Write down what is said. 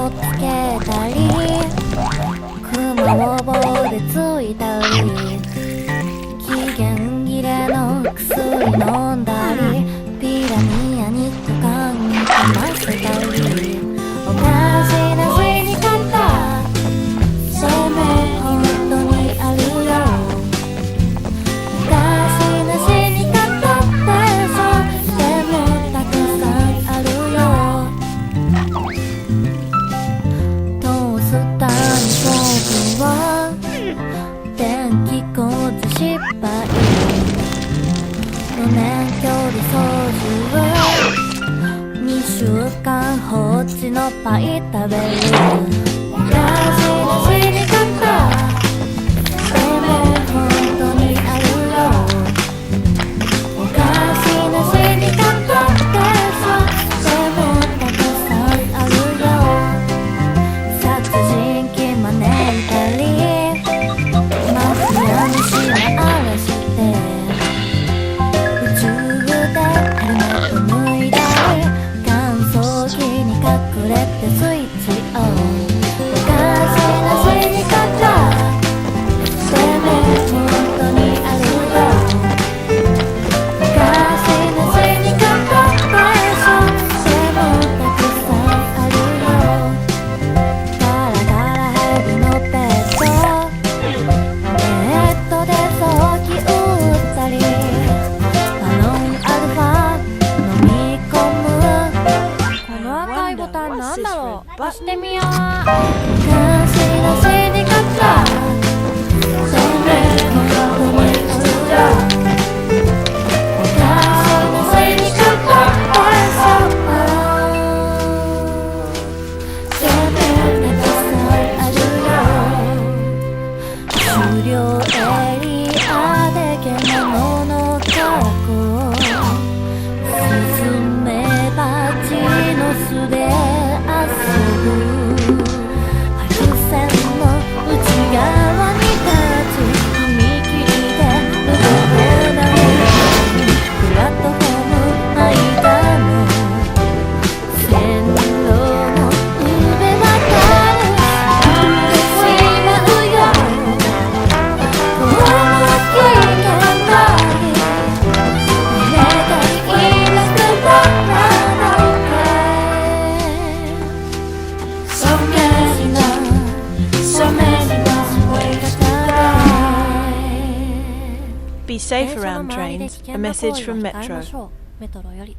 をつけたり雲を棒でついたり期限切れの薬飲んだりピラニアに股間にかませたりおかしな死に方それも本当にあるよおかしな死に方ってそうでもたくさんあるよトースターに僕は電気工事失敗無免許で操縦2週間放置のパイ食べるおかしな死に方でも本当にあるよおかしな死に方ってそうでもたくさんあるよ殺人鬼招いたりマフィアに島荒らして宇宙でヘルメット脱いだり乾燥機に隠れてスイッチオンおかしな死に方でも本当にあるよおかしな死に方でそうでもたくさんあるよガラガラヘビのペットネットで早期打ったりパノンアルファ飲み込むこの赤いボタンなんだろう押してみようおかしな死に方それ本当にあるよおかしな死に方ってそうそれたくさんあるよ終了エリアで獣の格好スズメバチの巣で遊ぶ白線の内側に立つ踏切で動くなりプラットフォーム間の線路の上渡るってしまうよこの危険なりお願いいなくならないかSo many ways to die Be safe around trains. A message from Metro. メトロより